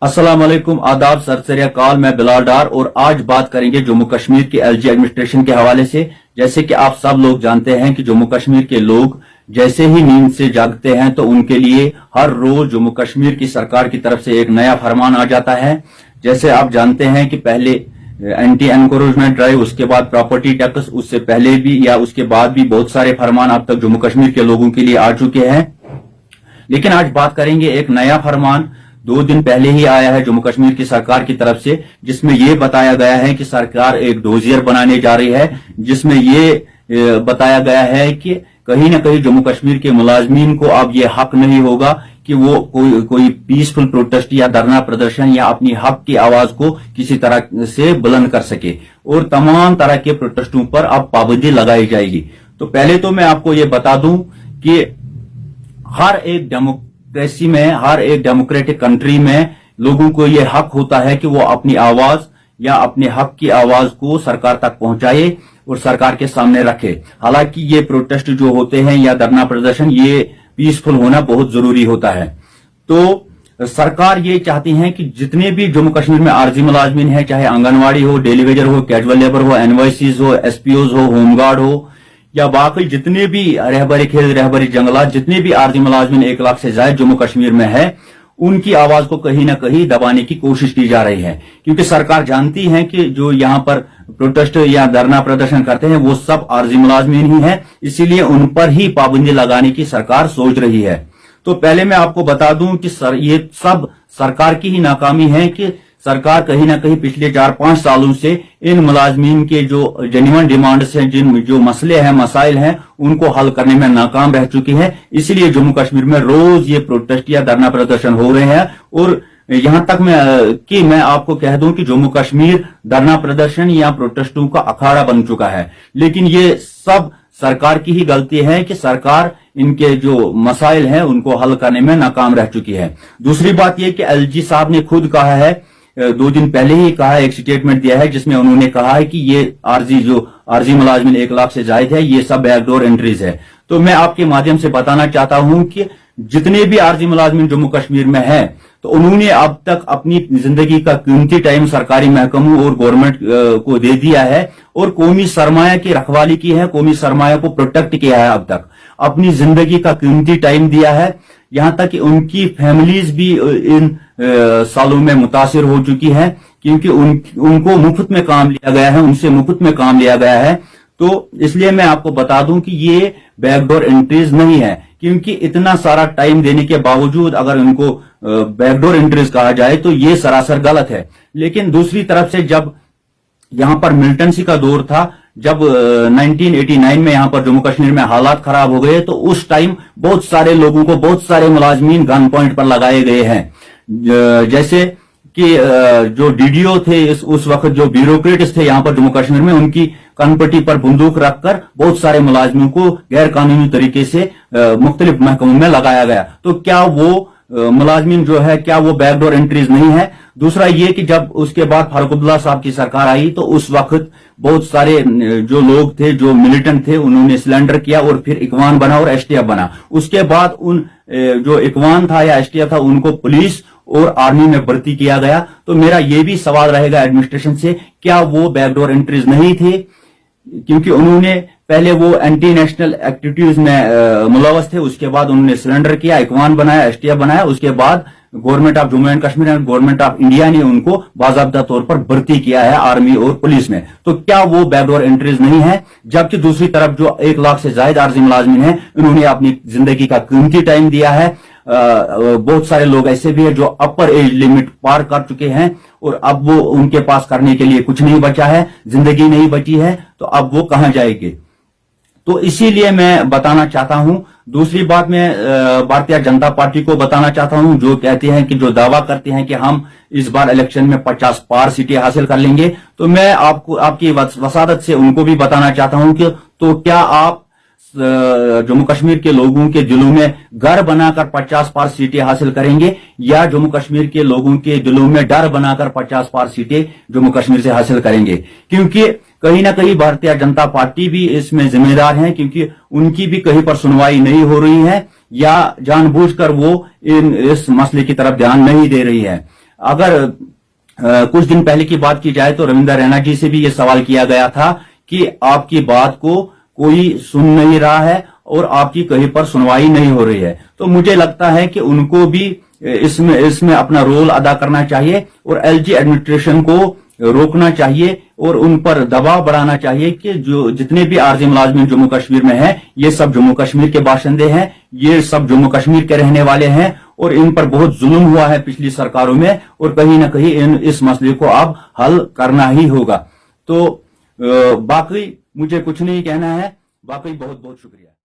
अस्सलाम वालेकुम, आदाब, सरसरिया काल। मैं बिलाल डार और आज बात करेंगे जम्मू कश्मीर की एलजी एडमिनिस्ट्रेशन के हवाले से। जैसे कि आप सब लोग जानते हैं कि जम्मू कश्मीर के लोग जैसे ही नींद से जागते हैं तो उनके लिए हर रोज जम्मू कश्मीर की सरकार की तरफ से एक नया फरमान आ जाता है। जैसे आप जानते हैं कि पहले एंटी एनक्रोचमेंट ड्राइव, उसके बाद प्रॉपर्टी टैक्स, उससे पहले भी या उसके बाद भी बहुत सारे फरमान अब तक जम्मू कश्मीर के लोगों के लिए आ चुके हैं। लेकिन आज बात करेंगे एक नया फरमान 2 दिन पहले ही आया है जम्मू कश्मीर की सरकार की तरफ से, जिसमें यह बताया गया है कि सरकार एक डोजियर बनाने जा रही है, जिसमें यह बताया गया है कि कहीं ना कहीं जम्मू कश्मीर के मुलाजमीन को अब यह हक नहीं होगा कि वो कोई पीसफुल प्रोटेस्ट या धरना प्रदर्शन या अपनी हक की आवाज को किसी तरह से बुलंद कर सके, और तमाम तरह के प्रोटेस्टों पर अब पाबंदी लगाई जाएगी। तो पहले तो मैं आपको ये बता दूं कि हर एक डेमोक्रेसी में, हर एक डेमोक्रेटिक कंट्री में लोगों को यह हक होता है कि वो अपनी आवाज या अपने हक की आवाज को सरकार तक पहुंचाए और सरकार के सामने रखे। हालांकि ये प्रोटेस्ट जो होते हैं या धरना प्रदर्शन, ये पीसफुल होना बहुत जरूरी होता है। तो सरकार ये चाहती है कि जितने भी जम्मू कश्मीर में आरजी मुलाजमीन है, चाहे आंगनवाड़ी हो, डेली वेजर हो, कैजुअल लेबर हो, एनवाईसीज हो, एसपीओज हो, होमगार्ड हो, या बाकी जितने भी रहबरी खेल, रहबरी जंगलात, जितने भी आरजी मुलाजमीन 1 लाख से ज्यादा जम्मू कश्मीर में है, उनकी आवाज को कहीं ना कहीं दबाने की कोशिश की जा रही है। क्योंकि सरकार जानती है कि जो यहां पर प्रोटेस्ट या धरना प्रदर्शन करते हैं वो सब आरजी मुलाजमीन ही है, इसीलिए उन पर ही पाबंदी लगाने की सरकार सोच रही है। तो पहले मैं आपको बता दूं कि ये सब सरकार की ही नाकामी है कि सरकार कहीं ना कहीं पिछले 4-5 सालों से इन मुलाजमीन के जो जेन्युइन डिमांड्स हैं, जो मसले हैं, मसाइल हैं, उनको हल करने में नाकाम रह चुकी है। इसलिए जम्मू कश्मीर में रोज ये प्रोटेस्ट या धरना प्रदर्शन हो रहे हैं। और यहां तक मैं आपको कह दूं कि जम्मू कश्मीर धरना प्रदर्शन या प्रोटेस्टों का अखाड़ा बन चुका है। लेकिन ये सब सरकार की ही गलती है कि सरकार इनके जो मसाइल हैं उनको हल करने में नाकाम रह चुकी है। दूसरी बात यह कि एलजी साहब ने खुद कहा है, 2 दिन पहले ही कहा है, एक स्टेटमेंट दिया है जिसमें उन्होंने कहा है कि ये आरजी मुलाजमीन 1 लाख से ज्यादा है, ये सब बैकडोर एंट्रीज है। तो मैं आपके माध्यम से बताना चाहता हूं कि जितने भी आरजी मुलाजमीन जम्मू कश्मीर में है, तो उन्होंने अब तक अपनी जिंदगी का कीमती टाइम सरकारी महकमों और गवर्नमेंट को दे दिया है और कौमी सरमाया की रखवाली की है, कौमी सरमाया को प्रोटेक्ट किया है। अब तक अपनी जिंदगी का कीमती टाइम दिया है, यहां तक कि उनकी फैमिलीज भी इन सालों में मुतासिर हो चुकी है, क्योंकि उनको मुफ्त में काम लिया गया है, उनसे मुफ्त में काम लिया गया है। तो इसलिए मैं आपको बता दूं कि ये बैकडोर एंट्रीज नहीं है, क्योंकि इतना सारा टाइम देने के बावजूद अगर उनको बैकडोर एंट्रीज कहा जाए तो ये सरासर गलत है। लेकिन दूसरी तरफ से जब यहां पर मिलिटेंसी का दौर था, जब 1989 में यहां पर जम्मू कश्मीर में हालात खराब हो गए, तो उस टाइम बहुत सारे लोगों को, बहुत सारे मुलाजमीन गन पॉइंट पर लगाए गए हैं। जैसे कि जो डीडीओ थे, उस वक्त जो ब्यूरोक्रेट्स थे यहां पर जम्मू कश्मीर में, उनकी कनपट्टी पर बंदूक रखकर बहुत सारे मुलाजमों को गैर कानूनी तरीके से मुख्तलिफ महकमों में लगाया गया। तो क्या वो मुलाजमीन जो है, क्या वो बैकडोर एंट्रीज नहीं है? दूसरा ये कि जब उसके बाद फारूक अब्दुल्ला साहब की सरकार आई तो उस वक्त बहुत सारे जो लोग थे, जो मिलिटेंट थे, उन्होंने सिलेंडर किया और फिर इकवान बना और एसटीएफ बना। उसके बाद उन जो इकवान था या एसटीएफ था, उनको पुलिस और आर्मी में भर्ती किया गया। तो मेरा ये भी सवाल रहेगा एडमिनिस्ट्रेशन से, क्या वो बैकडोर एंट्रीज नहीं थे? क्योंकि उन्होंने पहले वो एंटी नेशनल एक्टिविटीज में मुलवस थे, उसके बाद उन्होंने सिलेंडर किया, इकवान बनाया, एसटीएफ बनाया, उसके बाद government of Jammu and Kashmir and government of India ने उनको बाकायदा तौर पर भर्ती किया है आर्मी और पुलिस में। तो क्या वो बैकडोर एंट्रीज नहीं है? जबकि दूसरी तरफ जो 1 लाख से ज्यादा आरजी मुलाजमीन है, उन्होंने अपनी जिंदगी का कीमती टाइम दिया है। बहुत सारे लोग ऐसे भी हैं जो अपर एज लिमिट पार कर चुके हैं और अब वो उनके पास करने के लिए कुछ नहीं बचा है, जिंदगी नहीं बची है, तो अब वो कहां जाएंगे? तो इसीलिए मैं बताना चाहता हूं। दूसरी बात मैं भारतीय जनता पार्टी को बताना चाहता हूं, जो कहते हैं कि जो दावा करते हैं कि हम इस बार इलेक्शन में 50 पार सीटें हासिल कर लेंगे। तो मैं आपको आपकी वसादत से उनको भी बताना चाहता हूं कि तो क्या आप जम्मू कश्मीर के लोगों के दिलों में घर बनाकर 50 पार सीटें हासिल करेंगे, या जम्मू कश्मीर के लोगों के दिलों में डर बनाकर 50 पार सीटें जम्मू कश्मीर से हासिल करेंगे? क्योंकि कहीं ना कहीं भारतीय जनता पार्टी भी इसमें जिम्मेदार है, क्योंकि उनकी भी कहीं पर सुनवाई नहीं हो रही है या जानबूझकर वो इस मसले की तरफ ध्यान नहीं दे रही है। अगर कुछ दिन पहले की बात की जाए तो रविंदर रैना जी से भी ये सवाल किया गया था कि आपकी बात को कोई सुन नहीं रहा है और आपकी कहीं पर सुनवाई नहीं हो रही है। तो मुझे लगता है कि उनको भी इसमें अपना रोल अदा करना चाहिए और एलजी एडमिनिस्ट्रेशन को रोकना चाहिए और उन पर दबाव बढ़ाना चाहिए कि जो जितने भी आरजी मुलाजमीन जम्मू कश्मीर में हैं, ये सब जम्मू कश्मीर के बाशिंदे हैं, ये सब जम्मू कश्मीर के रहने वाले हैं और इन पर बहुत जुल्म हुआ है पिछली सरकारों में और कहीं ना कहीं इस मसले को अब हल करना ही होगा। तो बाकी मुझे कुछ नहीं कहना है। बाकी बहुत बहुत शुक्रिया।